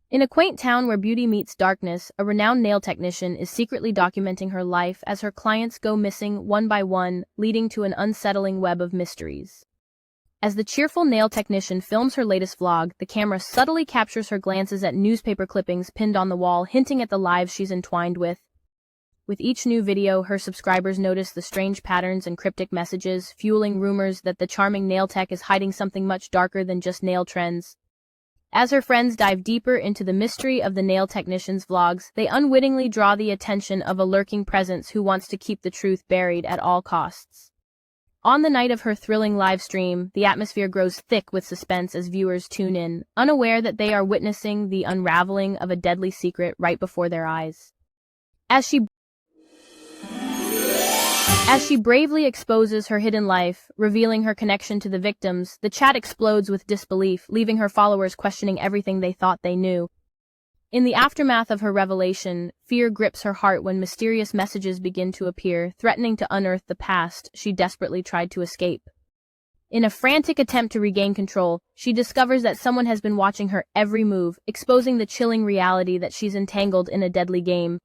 In a quaint town where beauty meets darkness, a renowned nail technician is secretly documenting her life as her clients go missing one by one, leading to an unsettling web of mysteries. As the cheerful nail technician films her latest vlog, the camera subtly captures her glances at newspaper clippings pinned on the wall, hinting at the lives she's entwined with. With each new video, her subscribers notice the strange patterns and cryptic messages, fueling rumors that the charming nail tech is hiding something much darker than just nail trends. As her friends dive deeper into the mystery of the nail technician's vlogs, they unwittingly draw the attention of a lurking presence who wants to keep the truth buried at all costs. On the night of her thrilling live stream, the atmosphere grows thick with suspense as viewers tune in, unaware that they are witnessing the unraveling of a deadly secret right before their eyes. As she bravely exposes her hidden life, revealing her connection to the victims, the chat explodes with disbelief, leaving her followers questioning everything they thought they knew. In the aftermath of her revelation, fear grips her heart when mysterious messages begin to appear, threatening to unearth the past she desperately tried to escape. In a frantic attempt to regain control, she discovers that someone has been watching her every move, exposing the chilling reality that she's entangled in a deadly game.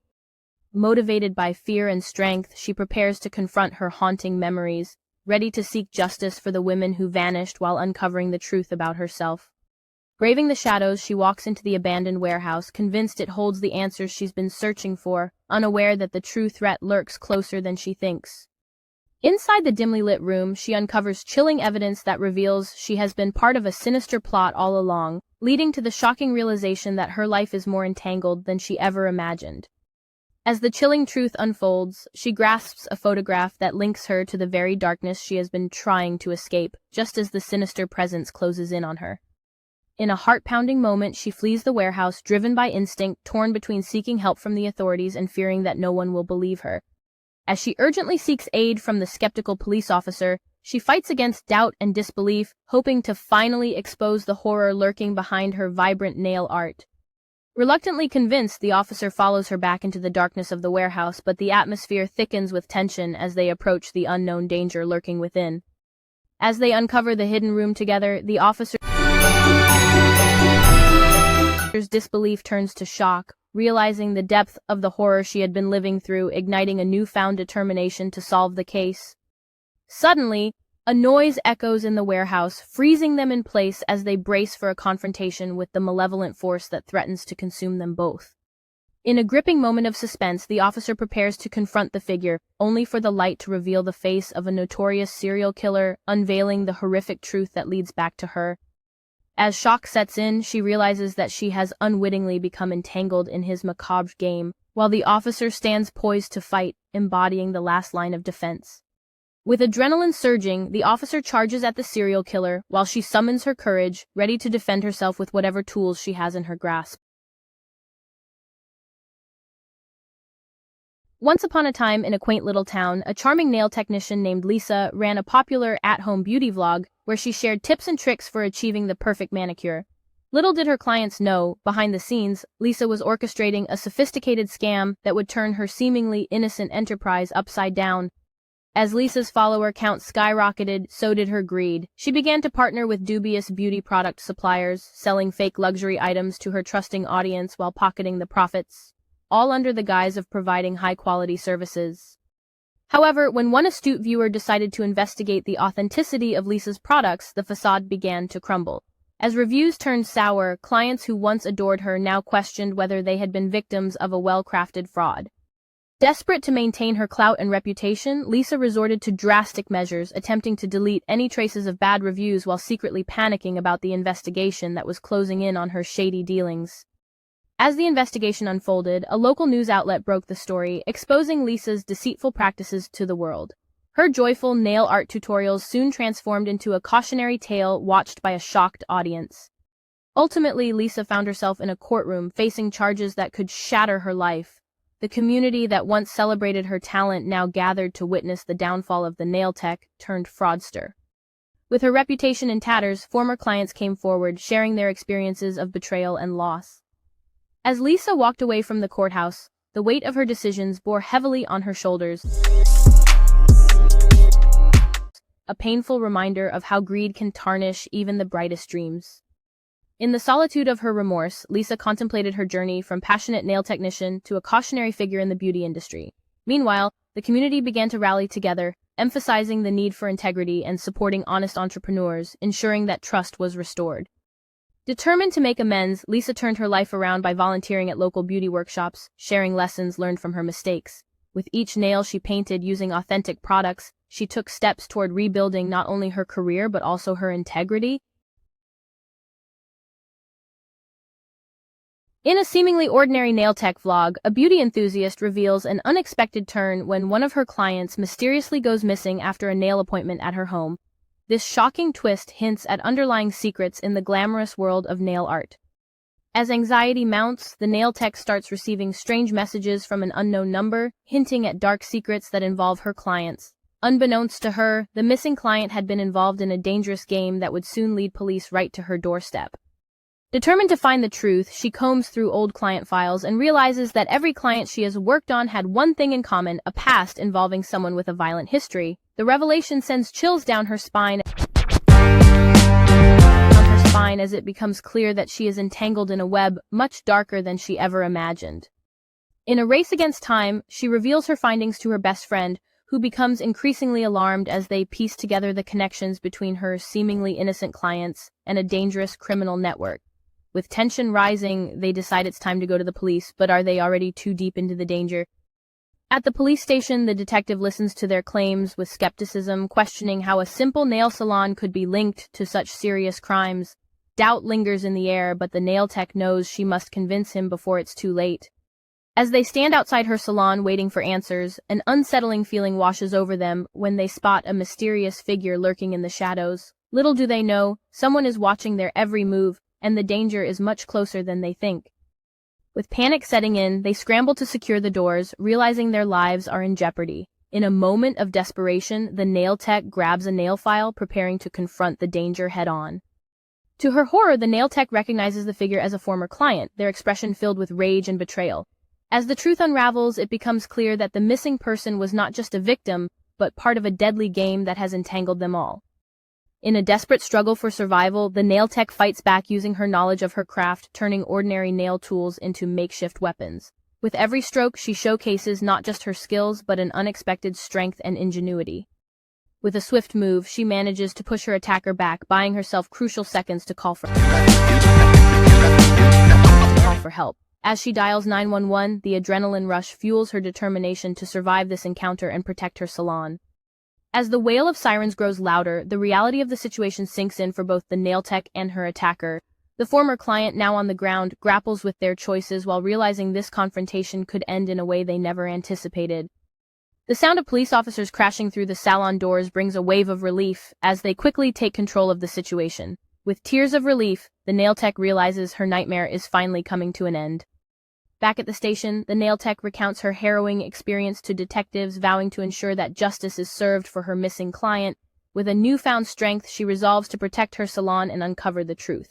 Motivated by fear and strength, she prepares to confront her haunting memories, ready to seek justice for the women who vanished while uncovering the truth about herself. Braving the shadows, she walks into the abandoned warehouse, convinced it holds the answers she's been searching for, unaware that the true threat lurks closer than she thinks. Inside the dimly lit room, she uncovers chilling evidence that reveals she has been part of a sinister plot all along, leading to the shocking realization that her life is more entangled than she ever imagined. As the chilling truth unfolds, she grasps a photograph that links her to the very darkness she has been trying to escape, just as the sinister presence closes in on her. In a heart-pounding moment, she flees the warehouse, driven by instinct, torn between seeking help from the authorities and fearing that no one will believe her. As she urgently seeks aid from the skeptical police officer, she fights against doubt and disbelief, hoping to finally expose the horror lurking behind her vibrant nail art. Reluctantly convinced, the officer follows her back into the darkness of the warehouse, but the atmosphere thickens with tension as they approach the unknown danger lurking within. As they uncover the hidden room together, the officer's disbelief turns to shock, realizing the depth of the horror she had been living through, igniting a newfound determination to solve the case. Suddenly, a noise echoes in the warehouse, freezing them in place as they brace for a confrontation with the malevolent force that threatens to consume them both. In a gripping moment of suspense, the officer prepares to confront the figure, only for the light to reveal the face of a notorious serial killer, unveiling the horrific truth that leads back to her. As shock sets in, she realizes that she has unwittingly become entangled in his macabre game, while the officer stands poised to fight, embodying the last line of defense. With adrenaline surging, the officer charges at the serial killer, while she summons her courage, ready to defend herself with whatever tools she has in her grasp. Once upon a time, in a quaint little town, a charming nail technician named Lisa ran a popular at-home beauty vlog where she shared tips and tricks for achieving the perfect manicure. Little did her clients know, behind the scenes, Lisa was orchestrating a sophisticated scam that would turn her seemingly innocent enterprise upside down. As Lisa's follower count skyrocketed, so did her greed. She began to partner with dubious beauty product suppliers, selling fake luxury items to her trusting audience while pocketing the profits, all under the guise of providing high-quality services. However, when one astute viewer decided to investigate the authenticity of Lisa's products, the facade began to crumble. As reviews turned sour, clients who once adored her now questioned whether they had been victims of a well-crafted fraud. Desperate to maintain her clout and reputation, Lisa resorted to drastic measures, attempting to delete any traces of bad reviews while secretly panicking about the investigation that was closing in on her shady dealings. As the investigation unfolded, a local news outlet broke the story, exposing Lisa's deceitful practices to the world. Her joyful nail art tutorials soon transformed into a cautionary tale watched by a shocked audience. Ultimately, Lisa found herself in a courtroom, facing charges that could shatter her life. The community that once celebrated her talent now gathered to witness the downfall of the nail tech turned fraudster. With her reputation in tatters, former clients came forward, sharing their experiences of betrayal and loss. As Lisa walked away from the courthouse, the weight of her decisions bore heavily on her shoulders, a painful reminder of how greed can tarnish even the brightest dreams. In the solitude of her remorse, Lisa contemplated her journey from passionate nail technician to a cautionary figure in the beauty industry. Meanwhile, the community began to rally together, emphasizing the need for integrity and supporting honest entrepreneurs, ensuring that trust was restored. Determined to make amends, Lisa turned her life around by volunteering at local beauty workshops, sharing lessons learned from her mistakes. With each nail she painted using authentic products, she took steps toward rebuilding not only her career but also her integrity. In a seemingly ordinary nail tech vlog, a beauty enthusiast reveals an unexpected turn when one of her clients mysteriously goes missing after a nail appointment at her home. This shocking twist hints at underlying secrets in the glamorous world of nail art. As anxiety mounts, the nail tech starts receiving strange messages from an unknown number, hinting at dark secrets that involve her clients. Unbeknownst to her, the missing client had been involved in a dangerous game that would soon lead police right to her doorstep. Determined to find the truth, she combs through old client files and realizes that every client she has worked on had one thing in common: a past involving someone with a violent history. The revelation sends chills down her spine as it becomes clear that she is entangled in a web much darker than she ever imagined. In a race against time, she reveals her findings to her best friend, who becomes increasingly alarmed as they piece together the connections between her seemingly innocent clients and a dangerous criminal network. With tension rising, they decide it's time to go to the police, but are they already too deep into the danger? At the police station, the detective listens to their claims with skepticism, questioning how a simple nail salon could be linked to such serious crimes. Doubt lingers in the air, but the nail tech knows she must convince him before it's too late. As they stand outside her salon waiting for answers, an unsettling feeling washes over them when they spot a mysterious figure lurking in the shadows. Little do they know, someone is watching their every move, and the danger is much closer than they think. With panic setting in, they scramble to secure the doors, realizing their lives are in jeopardy. In a moment of desperation, the nail tech grabs a nail file, preparing to confront the danger head-on. To her horror, the nail tech recognizes the figure as a former client, their expression filled with rage and betrayal. As the truth unravels, it becomes clear that the missing person was not just a victim, but part of a deadly game that has entangled them all. In a desperate struggle for survival, the nail tech fights back using her knowledge of her craft, turning ordinary nail tools into makeshift weapons. With every stroke, she showcases not just her skills, but an unexpected strength and ingenuity. With a swift move, she manages to push her attacker back, buying herself crucial seconds to call for help. As she dials 911, the adrenaline rush fuels her determination to survive this encounter and protect her salon. As the wail of sirens grows louder, the reality of the situation sinks in for both the nail tech and her attacker. The former client, now on the ground, grapples with their choices while realizing this confrontation could end in a way they never anticipated. The sound of police officers crashing through the salon doors brings a wave of relief as they quickly take control of the situation. With tears of relief, the nail tech realizes her nightmare is finally coming to an end. Back at the station, the nail tech recounts her harrowing experience to detectives, vowing to ensure that justice is served for her missing client. With a newfound strength, she resolves to protect her salon and uncover the truth.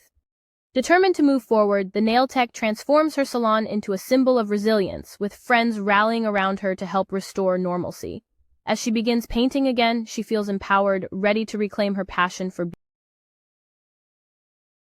Determined to move forward, the nail tech transforms her salon into a symbol of resilience, with friends rallying around her to help restore normalcy. As she begins painting again, she feels empowered, ready to reclaim her passion for beauty.